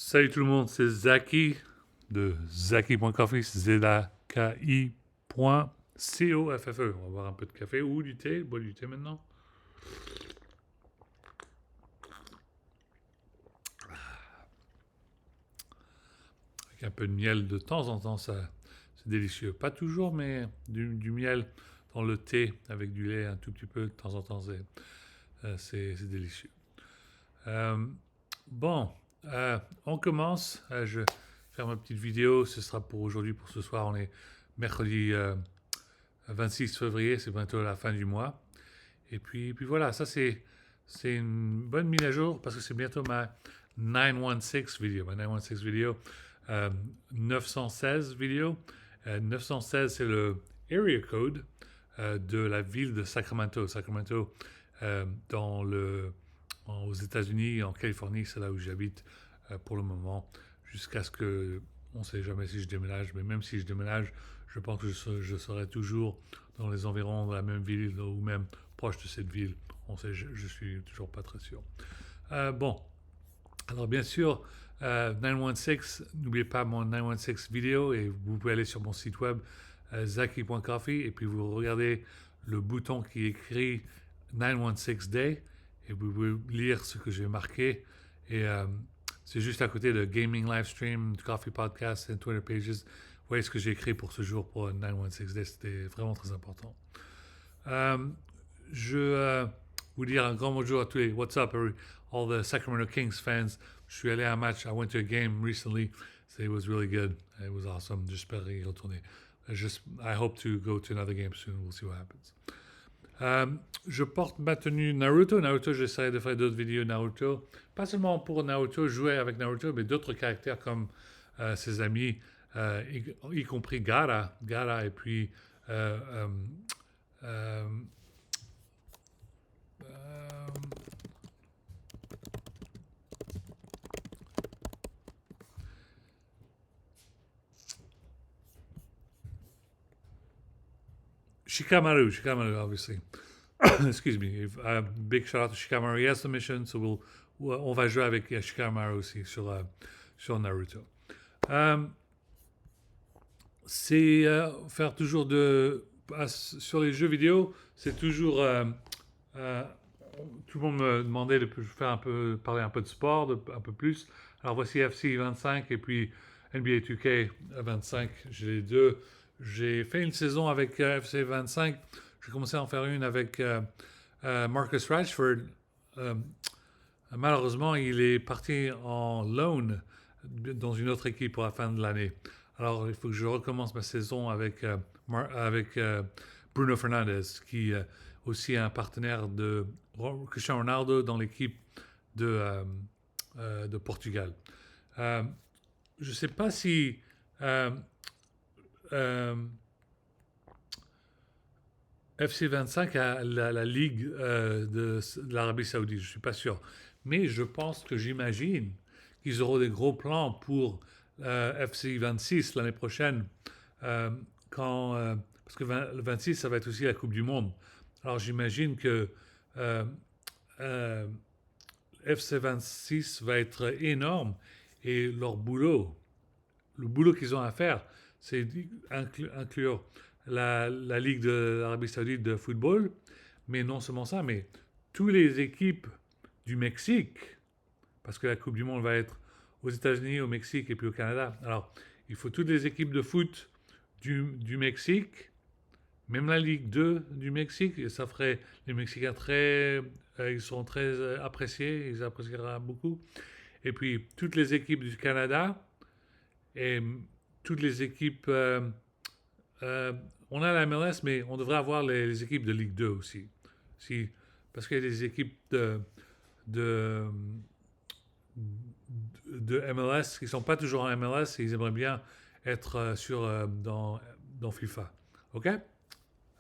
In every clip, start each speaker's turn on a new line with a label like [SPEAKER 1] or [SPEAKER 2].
[SPEAKER 1] Salut tout le monde, c'est Zaki de Zaki.coffee, Z-A-K-I.C-O-F-F-E. On va boire un peu de café ou du thé, bois du thé maintenant. Avec un peu de miel de temps en temps, ça, c'est délicieux. Pas toujours, mais du miel dans le thé avec du lait un tout petit peu de temps en temps, c'est délicieux. Euh, bon, on commence. Je vais faire ma petite vidéo. Ce sera pour aujourd'hui, pour ce soir. On est mercredi 26 février, c'est bientôt la fin du mois. Et puis voilà, ça c'est une bonne mise à jour parce que c'est bientôt ma 916 vidéo. Ma 916 vidéo, 916 vidéo. 916, c'est le area code de la ville de Sacramento. Sacramento, dans aux États-Unis, en Californie, c'est là où j'habite pour le moment, jusqu'à ce que, on ne sait jamais si je déménage, mais même si je déménage, je pense que je serai toujours dans les environs de la même ville ou même proche de cette ville. On sait, je suis toujours pas très sûr. Bon, alors bien sûr, 916, n'oubliez pas mon 916 vidéo et vous pouvez aller sur mon site web zaki.coffee et puis vous regardez le bouton qui écrit 916 Day et vous pouvez lire ce que j'ai marqué et c'est juste à côté de Gaming Livestream, Coffee Podcast et Twitter Pages. Vous voyez ce que j'ai écrit pour ce jour pour 916 Day, c'était vraiment très important. Je vous dire un grand bonjour à tous les What's up, all the Sacramento Kings fans. Je suis allé à un match. I went to a game recently. So it was really good. It was awesome. J'espère y retourner. I hope to go to another game soon. We'll see what happens. Je porte ma tenue Naruto. Naruto, j'essaierai de faire d'autres vidéos Naruto. Pas seulement pour Naruto, jouer avec Naruto, mais d'autres caractères comme ses amis, y compris Gara. Gara et puis euh, euh, euh, Shikamaru, obviously. Excuse me. Big shout out to Shikamaru. He has the mission, so on va jouer avec Shikamaru aussi sur Naruto. C'est faire toujours sur les jeux vidéo, c'est toujours euh, tout le monde me demandait de faire parler un peu de sport, un peu plus. Alors voici FC 25 et puis NBA 2K 25. J'ai les deux. J'ai fait une saison avec FC 25. J'ai commencé à en faire une avec Marcus Rashford. Euh, Malheureusement, il est parti en loan dans une autre équipe pour la fin de l'année. Alors, il faut que je recommence ma saison avec Bruno Fernandes, qui est aussi un partenaire de Cristiano Ronaldo dans l'équipe de Portugal. Je ne sais pas si euh, euh, FC 25 a la ligue de l'Arabie Saoudite, je ne suis pas sûr. Mais je pense que j'imagine qu'ils auront des gros plans pour FC 26 l'année prochaine, euh, parce que le 26, ça va être aussi la Coupe du Monde. Alors j'imagine que euh, euh, FC 26 va être énorme et le boulot qu'ils ont à faire, c'est inclure la Ligue de l'Arabie Saoudite de football, mais non seulement ça, mais toutes les équipes du Mexique, parce que la Coupe du Monde va être aux États-Unis, au Mexique et puis au Canada. Alors, il faut toutes les équipes de foot du Mexique, même la Ligue 2 du Mexique, et ça ferait les Mexicains ils seront très appréciés, ils apprécieront beaucoup. Et puis, toutes les équipes du Canada et toutes les équipes. Euh, on a la MLS, mais on devrait avoir les équipes de Ligue 2 aussi. Si, parce qu'il y a des équipes de, de MLS qui ne sont pas toujours en MLS et ils aimeraient bien être dans FIFA. OK?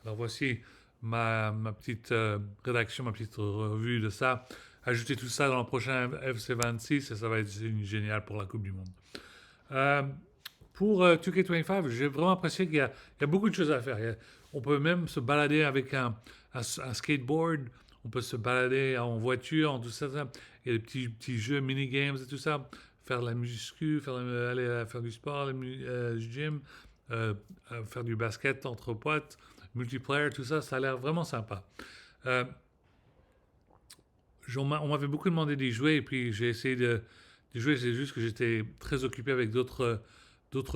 [SPEAKER 1] Alors voici ma petite rédaction, ma petite revue de ça. Ajouter tout ça dans le prochain FC26 et ça va être génial pour la Coupe du Monde. Euh, pour 2K25, j'ai vraiment apprécié qu'il y a beaucoup de choses à faire. On peut même se balader avec un skateboard, on peut se balader en voiture, en tout ça. Il y a des petits jeux, mini-games et tout ça. faire de la muscu, aller faire du sport, gym, faire du basket entre potes, multiplayer, tout ça, ça a l'air vraiment sympa. Euh, on m'avait beaucoup demandé d'y jouer et puis j'ai essayé de jouer. C'est juste que j'étais très occupé avec d'autres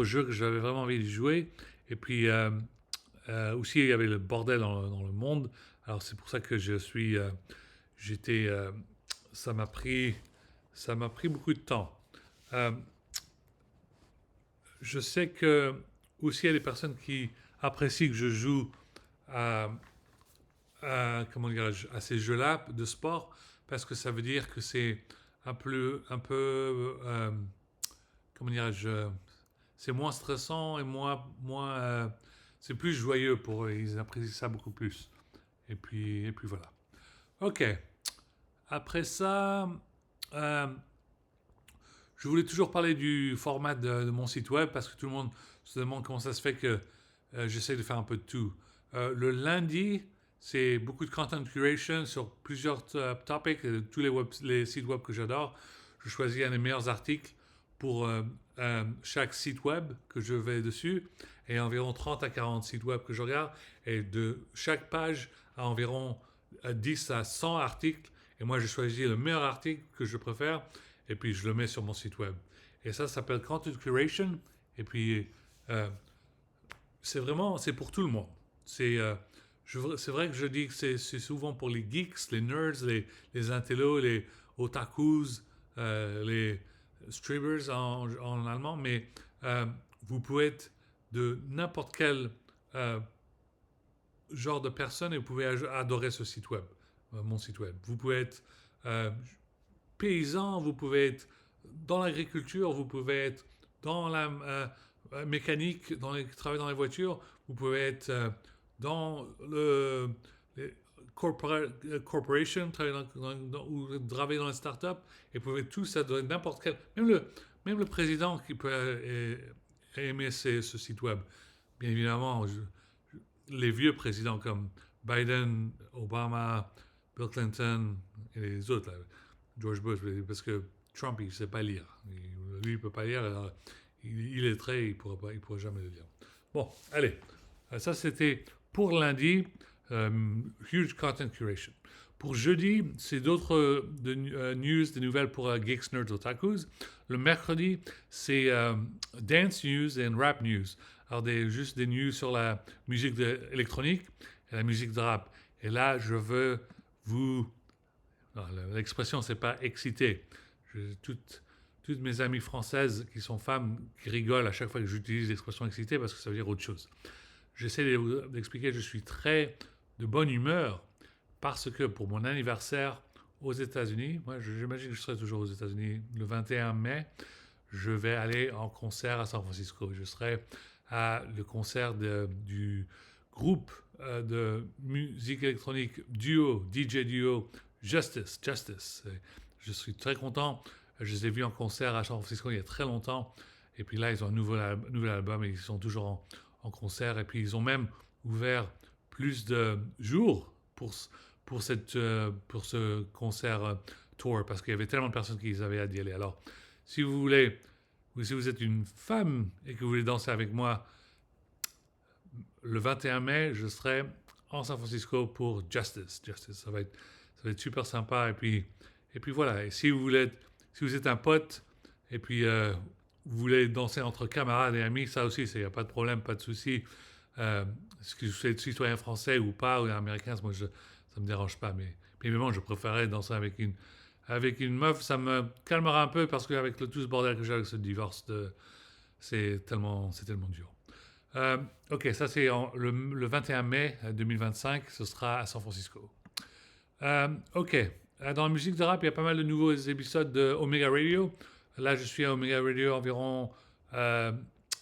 [SPEAKER 1] jeux que j'avais vraiment envie de jouer. Et puis aussi, il y avait le bordel dans le monde. Alors c'est pour ça que j'étais, ça m'a pris, ça m'a pris beaucoup de temps. Euh, je sais que aussi il y a des personnes qui apprécient que je joue à, comment dirais-je, à ces jeux-là de sport parce que ça veut dire que c'est un peu, comment dirais-je, c'est moins stressant et c'est plus joyeux pour eux. Ils apprécient ça beaucoup plus. Et puis voilà. Ok. Après ça, euh, je voulais toujours parler du format de mon site web parce que tout le monde se demande comment ça se fait que j'essaie de faire un peu de tout. Le lundi, c'est beaucoup de content curation sur plusieurs topics, tous les sites web que j'adore. Je choisis un des meilleurs articles pour chaque site web que je vais dessus et environ 30 à 40 sites web que je regarde. Et de chaque page à environ 10 à 100 articles. Et moi, je choisis le meilleur article que je préfère et puis je le mets sur mon site web. Et ça s'appelle Content Curation. Et puis, euh, c'est pour tout le monde. C'est vrai que je dis que c'est souvent pour les geeks, les nerds, les intellos, les otakus, les streamers en allemand, mais vous pouvez être de n'importe quel euh, genre de personne et vous pouvez adorer ce site web, mon site web. Vous pouvez être euh, paysan, vous pouvez être dans l'agriculture, vous pouvez être dans la mécanique, travailler dans les voitures, vous pouvez être dans les corporation, ou travailler dans les startups, et vous pouvez tout ça dans n'importe quel. Même le président qui peut aimer ce site web. Bien évidemment, les vieux présidents comme Biden, Obama, Bill Clinton et les autres, là, George Bush, parce que Trump, il ne sait pas lire. Lui, il ne peut pas lire, alors il est très, il ne pourra jamais le lire. Bon, allez, ça c'était pour lundi, huge content curation. Pour jeudi, c'est d'autres news, des nouvelles pour Geeks, Nerds, Otakus. Le mercredi, c'est Dance News et Rap News. Alors, juste des news sur la musique électronique et la musique de rap. Et là, je veux vous... L'expression, c'est pas exciter. Toutes mes amies françaises qui sont femmes qui rigolent à chaque fois que j'utilise l'expression excité parce que ça veut dire autre chose. J'essaie d'expliquer que je suis très de bonne humeur parce que pour mon anniversaire aux États-Unis, moi j'imagine que je serai toujours aux États-Unis le 21 mai, je vais aller en concert à San Francisco. Je serai à le concert du groupe de musique électronique DJ duo Justice. Je suis très content. Je les ai vus en concert à San Francisco il y a très longtemps. Et puis là, ils ont un nouvel album et ils sont toujours en concert. Et puis ils ont même ouvert plus de jours pour ce concert tour parce qu'il y avait tellement de personnes qui avaient à d'y aller. Alors, si vous voulez, ou si vous êtes une femme et que vous voulez danser avec moi, le 21 mai, je serai en San Francisco pour Justice. Ça va être super sympa. Et puis voilà. Et si vous êtes un pote et puis vous voulez danser entre camarades et amis, ça aussi, il n'y a pas de problème, pas de souci. Est-ce que vous êtes citoyen français ou pas, ou américain, moi, ça ne me dérange pas. Mais évidemment, je préférerais danser avec une meuf. Ça me calmera un peu parce qu'avec tout ce bordel que j'ai avec ce divorce, c'est tellement dur. Ok, ça c'est le 21 mai 2025, ce sera à San Francisco. Ok, dans la musique de rap, il y a pas mal de nouveaux épisodes de Omega Radio. Là, je suis à Omega Radio environ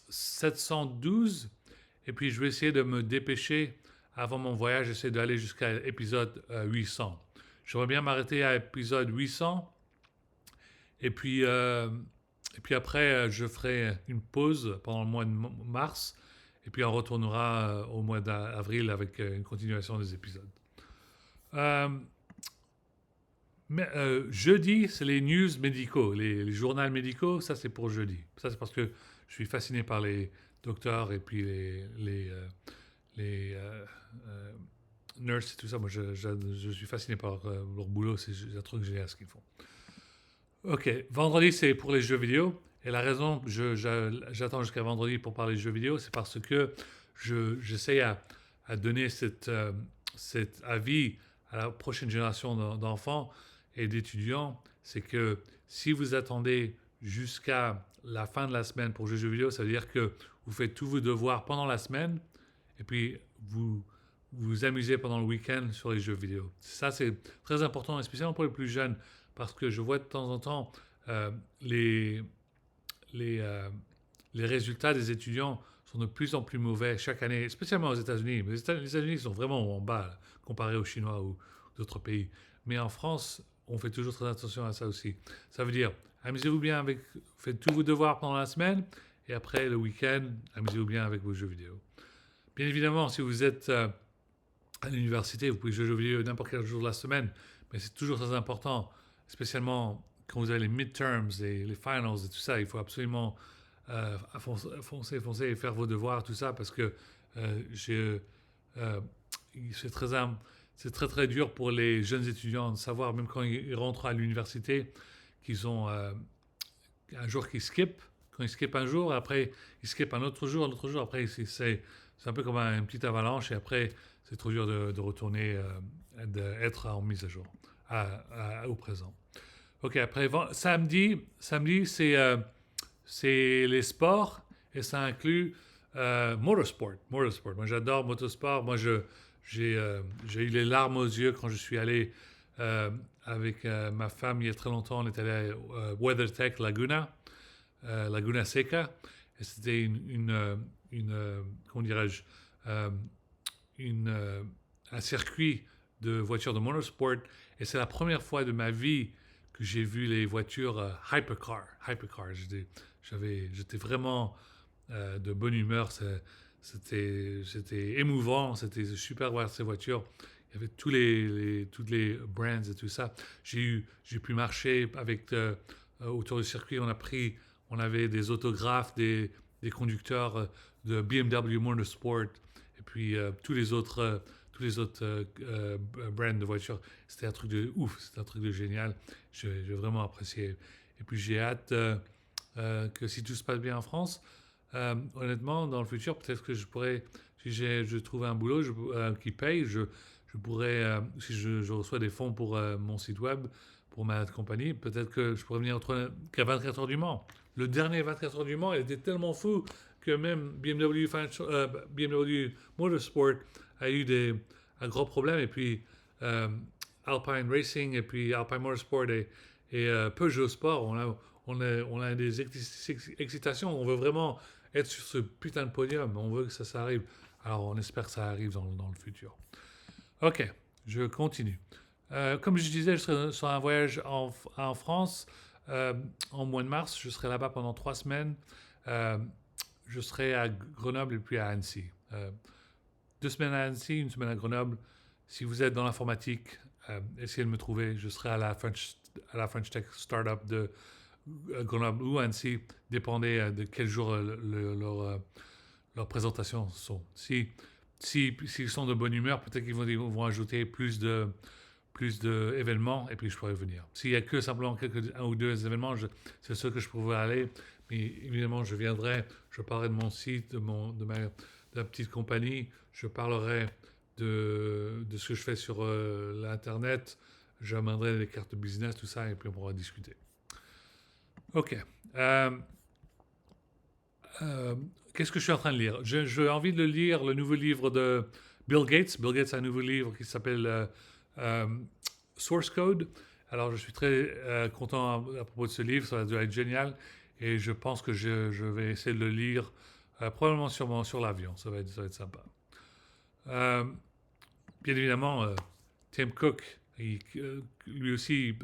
[SPEAKER 1] 712. Et puis, je vais essayer de me dépêcher avant mon voyage, j'essaie d'aller jusqu'à l'épisode 800. J'aimerais bien m'arrêter à l'épisode 800. Et puis après, je ferai une pause pendant le mois de mars. Et puis on retournera au mois d'avril avec une continuation des épisodes. Mais jeudi, c'est les news médicaux, les journaux médicaux, ça c'est pour jeudi. Ça c'est parce que je suis fasciné par les docteurs et puis les nurses et tout ça. Moi, je suis fasciné par leur boulot, c'est un truc génial ce qu'ils font. Ok, vendredi c'est pour les jeux vidéo. Et la raison que j'attends jusqu'à vendredi pour parler de jeux vidéo, c'est parce que j'essaie à donner cet avis à la prochaine génération d'enfants et d'étudiants. C'est que si vous attendez jusqu'à la fin de la semaine pour jouer aux jeux vidéo, ça veut dire que vous faites tous vos devoirs pendant la semaine et puis vous amusez pendant le week-end sur les jeux vidéo. Ça, c'est très important, spécialement pour les plus jeunes, parce que je vois de temps en temps euh, les, les, euh, les résultats des étudiants sont de plus en plus mauvais chaque année, spécialement aux États-Unis. Mais les États-Unis sont vraiment en bas là, comparé aux Chinois ou d'autres pays. Mais en France, on fait toujours très attention à ça aussi. Ça veut dire, amusez-vous bien avec, faites tous vos devoirs pendant la semaine, et après le week-end, amusez-vous bien avec vos jeux vidéo. Bien évidemment, si vous êtes à l'université, vous pouvez jouer aux jeux vidéo n'importe quel jour de la semaine, mais c'est toujours très important, spécialement quand vous avez les midterms, les finals et tout ça. Il faut absolument foncer et faire vos devoirs, tout ça, parce que euh, c'est très très dur pour les jeunes étudiants de savoir, même quand ils rentrent à l'université, qu'ils ont un jour qu'ils skippent. Quand ils skippent un jour, après ils skippent un autre jour, après c'est un peu comme une petite avalanche et après c'est trop dur de retourner, d'être en mise à jour, au présent. Ok, après samedi c'est les sports et ça inclut motorsport. Moi j'adore motorsport. J'ai eu les larmes aux yeux quand je suis allé euh, avec ma femme il y a très longtemps. On est allé à WeatherTech Laguna, Laguna Seca. Et c'était comment dirais-je, euh, une, un circuit de voitures de motorsport. Et c'est la première fois de ma vie que j'ai vu les voitures hypercar. J'étais vraiment de bonne humeur. C'était émouvant. C'était super voir ces voitures. Il y avait toutes les brands et tout ça. J'ai pu marcher avec autour du circuit. On avait des autographes des conducteurs de BMW Motorsport et puis tous les autres brands de voitures. C'était un truc de ouf, c'était un truc de génial. J'ai vraiment apprécié. Et puis j'ai hâte que si tout se passe bien en France, honnêtement, dans le futur, peut-être que je pourrais, si je trouve un boulot qui paye, je pourrais, si je reçois des fonds pour mon site web, pour ma compagnie, peut-être que je pourrais venir qu'à 24 heures du Mans. Le dernier 24 heures du Mans, il était tellement fou que même BMW Motorsport a eu un gros problème. Et puis Alpine Racing et puis Alpine Motorsport et Peugeot Sport, on a des excitations. On veut vraiment être sur ce putain de podium. On veut que ça arrive. Alors on espère que ça arrive dans le futur. Ok, je continue. Comme je disais, je serai sur un voyage en France en mois de mars. Je serai là-bas pendant 3 semaines. Euh, je serai à Grenoble et puis à Annecy. 2 semaines à Annecy, une semaine à Grenoble. Si vous êtes dans l'informatique, essayez de me trouver. Je serai à la French Tech Startup de Grenoble ou Annecy, dépendait de quel jour leurs présentations sont. S'ils sont de bonne humeur, peut-être qu'ils vont ajouter plus d'événements et puis je pourrais venir. S'il n'y a que simplement un ou deux événements, c'est sûr que je pourrais aller. Mais évidemment, je viendrai, je parlerai de mon site, de ma petite compagnie, je parlerai de ce que je fais sur l'Internet, j'amènerai les cartes de business, tout ça, et puis on pourra discuter. Ok. Qu'est-ce que je suis en train de lire? J'ai envie de lire le nouveau livre de Bill Gates. Bill Gates a un nouveau livre qui s'appelle euh, Source Code. Alors, je suis très content à propos de ce livre. Ça va être génial. Et je pense que je vais essayer de le lire probablement sur l'avion. Ça va être sympa. Euh, Bien évidemment, Tim Cook, lui aussi,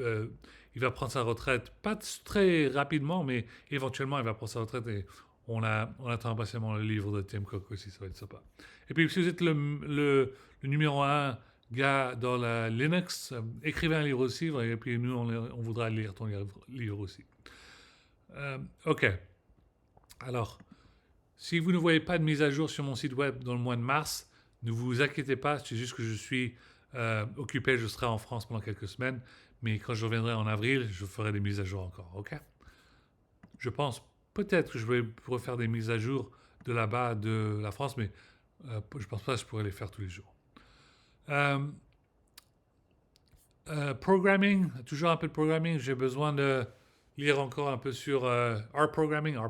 [SPEAKER 1] il va prendre sa retraite, pas très rapidement, mais éventuellement, il va prendre sa retraite et on attend impatiemment le livre de Tim Cook aussi, ça va être sympa. Et puis, si vous êtes le numéro 1 gars dans la Linux, écrivez un livre aussi, et puis nous, on voudra lire ton livre aussi. OK. Alors, si vous ne voyez pas de mise à jour sur mon site web dans le mois de mars, ne vous inquiétez pas, c'est juste que je suis occupé, je serai en France pendant quelques semaines, mais quand je reviendrai en avril, je ferai des mises à jour encore, OK? Je pense peut-être que je vais pouvoir faire des mises à jour de là-bas, de la France, mais je pense pas que je pourrais les faire tous les jours. Programming, toujours un peu de programming, j'ai besoin de lire encore un peu sur R programming, R,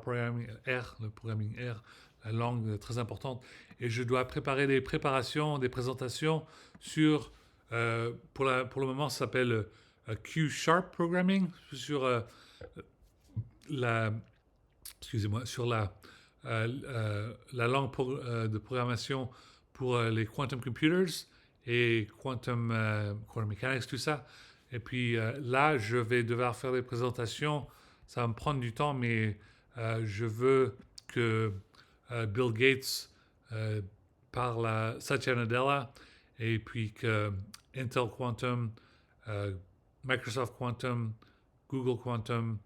[SPEAKER 1] le programming R, la langue très importante, et je dois préparer des présentations sur, pour le moment, ça s'appelle Q Sharp Programming, sur la, excusez-moi, sur la langue de programmation pour les quantum computers et quantum mechanics, tout ça. Et puis là, je vais devoir faire des présentations. Ça va me prendre du temps, mais je veux que Bill Gates parle à Satya Nadella et puis que Intel Quantum, Microsoft Quantum, Google Quantum,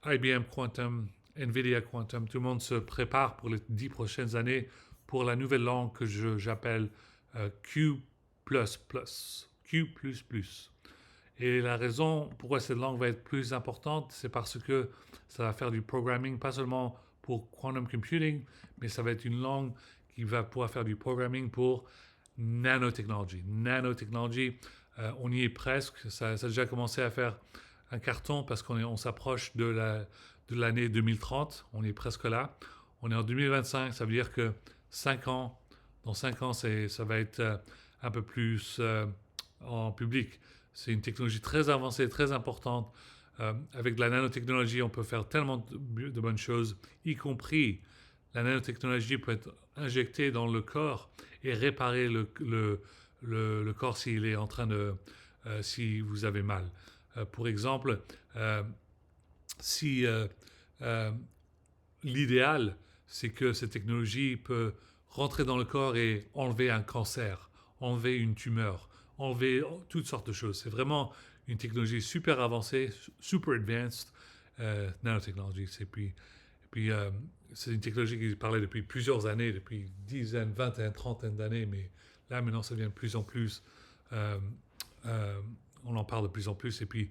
[SPEAKER 1] IBM Quantum, NVIDIA Quantum, tout le monde se prépare pour les 10 prochaines années pour la nouvelle langue que j'appelle Q++. Q++. Et la raison pourquoi cette langue va être plus importante, c'est parce que ça va faire du programming, pas seulement pour quantum computing, mais ça va être une langue qui va pouvoir faire du programming pour nanotechnology. Nanotechnology, on y est presque. Ça a déjà commencé à faire un carton parce qu'on s'approche de l'année 2030. On est presque là. On est en 2025. Ça veut dire que 5 ans, dans 5 ans, ça va être un peu plus en public. C'est une technologie très avancée, très importante. Avec de la nanotechnologie, on peut faire tellement de bonnes choses, y compris la nanotechnologie peut être injectée dans le corps et réparer le corps s'il est en train de, si vous avez mal. Pour exemple, si l'idéal, c'est que cette technologie peut rentrer dans le corps et enlever un cancer, enlever une tumeur, enlever toutes sortes de choses. C'est vraiment une technologie super avancée, super advanced nanotechnology. Et puis c'est une technologie qui parlait depuis plusieurs années, depuis dizaines, vingtaines, trentaines d'années, mais là maintenant ça devient de plus en plus, euh, on en parle de plus en plus. Et puis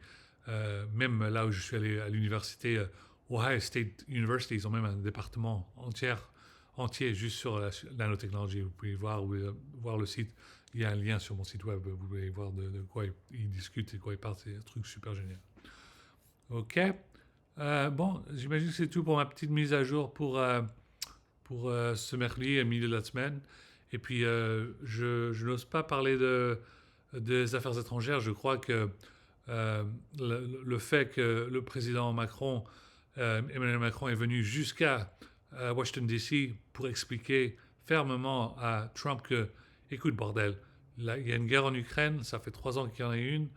[SPEAKER 1] même là où je suis allé à l'université, Ohio State University, ils ont même un département entier juste sur la nanotechnologie. Vous pouvez voir le site. Il y a un lien sur mon site web. Vous pouvez voir de quoi ils discutent et de quoi ils parlent. C'est un truc super génial. OK. Bon, j'imagine que c'est tout pour ma petite mise à jour pour ce mercredi, milieu de la semaine. Et puis, je n'ose pas parler des affaires étrangères. Je crois que le fait que le président Macron, Emmanuel Macron, est venu jusqu'à Washington, D.C. pour expliquer fermement à Trump que, écoute, bordel, là, il y a une guerre en Ukraine, ça fait 3 ans qu'il y en a une,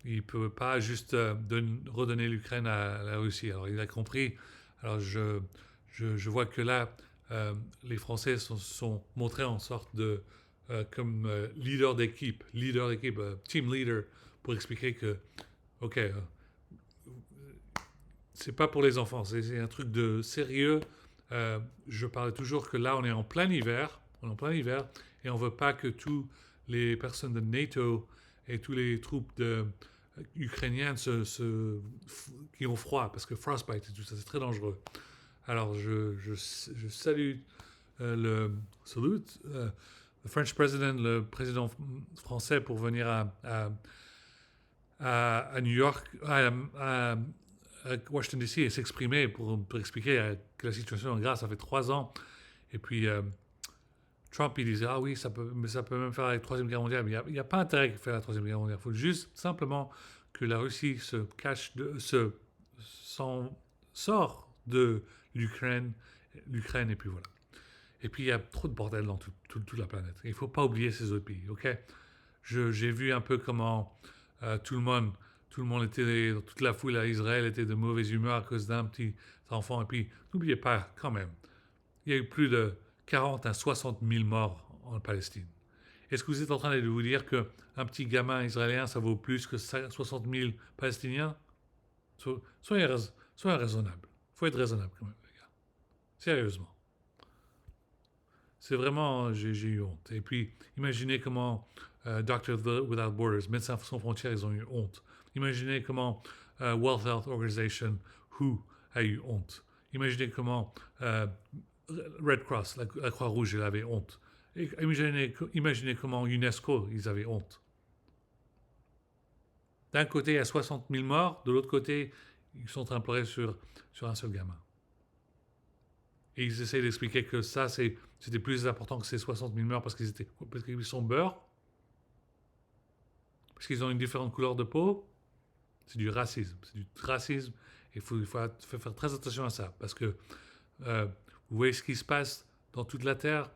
[SPEAKER 1] il ne peut pas juste redonner l'Ukraine à la Russie. Alors, il a compris. Alors, je vois que là, les Français sont montrés en sorte de comme leader d'équipe, team leader, pour expliquer que, ok, c'est pas pour les enfants, c'est un truc de sérieux. Je parlais toujours que là, on est en plein hiver, et on veut pas que tous les personnes de NATO et tous les troupes ukrainiennes qui ont froid, parce que frostbite et tout ça, c'est très dangereux. Alors, je salue le French President, le président français, pour venir à New York, à Washington DC et s'exprimer pour expliquer que la situation est grave. Ça fait 3 ans. Et puis, Trump, il disait, ah oui, ça peut même faire la Troisième Guerre mondiale. Mais il n'y a pas intérêt de faire la Troisième Guerre mondiale. Il faut juste simplement que la Russie s'en sort de l'Ukraine, et puis voilà. Et puis il y a trop de bordel dans toute la planète. Il ne faut pas oublier ces autres pays, ok? J'ai vu un peu comment tout le monde était, toute la foule à Israël était de mauvaise humeur à cause d'un petit enfant. Et puis n'oubliez pas quand même, il y a eu plus de 40 à 60 000 morts en Palestine. Est-ce que vous êtes en train de vous dire qu'un petit gamin israélien, ça vaut plus que 60 000 Palestiniens? Soyez raisonnables. Il faut être raisonnable quand même, les gars. Sérieusement. C'est vraiment, j'ai eu honte. Et puis, imaginez comment Doctors Without Borders, Médecins sans frontières, ils ont eu honte. Imaginez comment World Health Organization, WHO, a eu honte. Imaginez comment Red Cross, la Croix-Rouge, elle avait honte. Imaginez comment UNESCO, ils avaient honte. D'un côté, il y a 60 000 morts, de l'autre côté, ils sont en train de pleurer sur un seul gamin. Et ils essayent d'expliquer que ça, c'était plus important que ces 60 000 morts parce qu'ils sont beurre, parce qu'ils ont une différente couleur de peau. C'est du racisme. Et il faut faire très attention à ça. Parce que vous voyez ce qui se passe dans toute la Terre,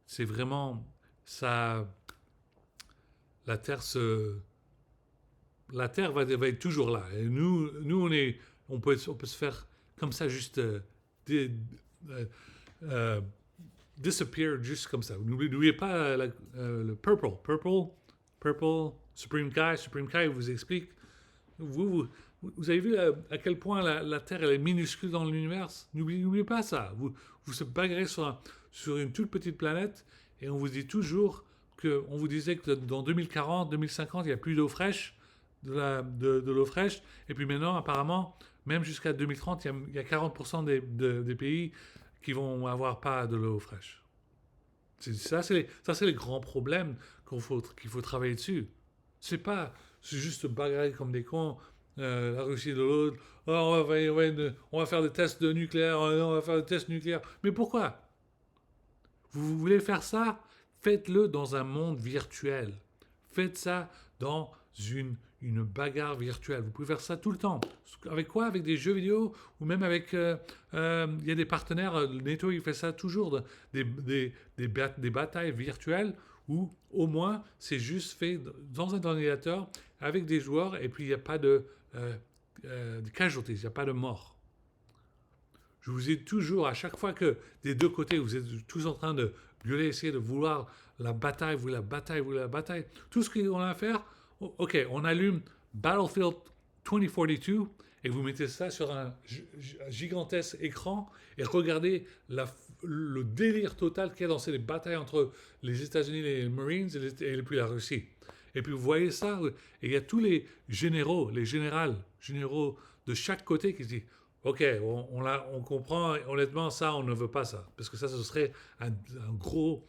[SPEAKER 1] c'est vraiment ça. La Terre va être toujours là. Et nous on peut se faire comme ça, juste disappear, juste comme ça. N'oubliez pas le purple, Supreme Kai vous explique. Vous avez vu à quel point la Terre elle est minuscule dans l'univers. N'oubliez pas ça. Vous se bagarrez sur une toute petite planète et on vous dit toujours on vous disait que dans 2040, 2050, il n'y a plus d'eau fraîche, de l'eau fraîche. Et puis maintenant, apparemment, même jusqu'à 2030, il y a 40% des pays qui vont avoir pas de l'eau fraîche. Ça, c'est les grands problèmes qu'il faut travailler dessus. C'est juste bagarrer comme des cons. La Russie de l'autre. Oh, on va faire des tests nucléaires. On va faire des tests nucléaires. Mais pourquoi? Vous voulez faire ça? Faites-le dans un monde virtuel. Faites ça dans une bagarre virtuelle. Vous pouvez faire ça tout le temps. Avec quoi? Avec des jeux vidéo ou même avec... il y a des partenaires, NATO il fait ça toujours, des batailles virtuelles où au moins c'est juste fait dans un ordinateur avec des joueurs et puis il n'y a pas de casualties, il n'y a pas de morts. Je vous ai toujours, à chaque fois que des deux côtés, vous êtes tous en train de gueuler, essayer de vouloir la bataille. Tout ce qu'on a à faire, ok, on allume Battlefield 2042 et vous mettez ça sur un gigantesque écran et regardez le délire total qu'il y a dans ces batailles entre les États-Unis, les Marines et puis la Russie. Et puis vous voyez ça, et il y a tous les généraux de chaque côté qui se disent ok, on comprend, honnêtement, ça, on ne veut pas ça. Parce que ça, ce serait un gros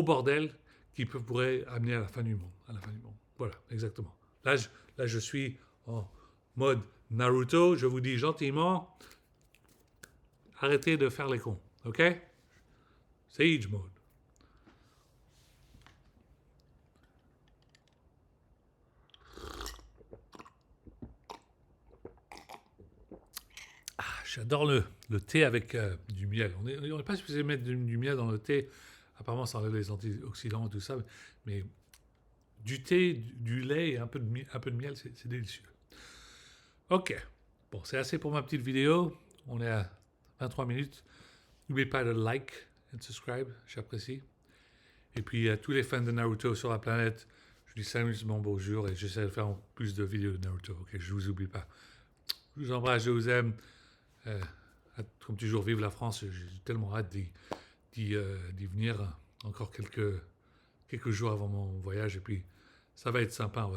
[SPEAKER 1] bordel qui pourrait amener à la fin du monde. Voilà, exactement. Là, je suis en mode Naruto. Je vous dis gentiment, arrêtez de faire les cons. Ok? Sage mode. J'adore le thé avec du miel. On n'est pas supposé mettre du miel dans le thé. Apparemment, ça enlève les antioxydants et tout ça. Mais du thé, du lait et un peu de miel, c'est délicieux. Ok. Bon, c'est assez pour ma petite vidéo. On est à 23 minutes. N'oubliez pas de like et subscribe. J'apprécie. Et puis, à tous les fans de Naruto sur la planète, je dis sérieusement bonjour et j'essaie de faire plus de vidéos de Naruto. Ok, je ne vous oublie pas. Je vous embrasse, je vous aime. Comme toujours, vive la France. J'ai tellement hâte d'y venir encore quelques jours avant mon voyage. Et puis, ça va être sympa.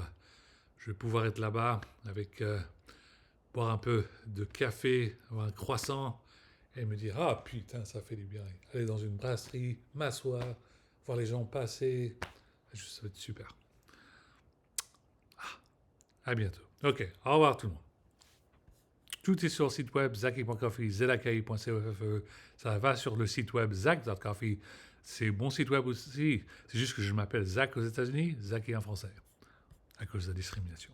[SPEAKER 1] Je vais pouvoir être là-bas avec boire un peu de café, avoir un croissant et me dire ah putain, ça fait du bien. Aller dans une brasserie, m'asseoir, voir les gens passer. Ça va être super. À bientôt. Ok, au revoir tout le monde. Tout est sur le site web zaki.coffee, zaki.coffee. Ça va sur le site web zak.coffee. C'est mon site web aussi. C'est juste que je m'appelle Zach aux États-Unis, Zaki en français, à cause de la discrimination.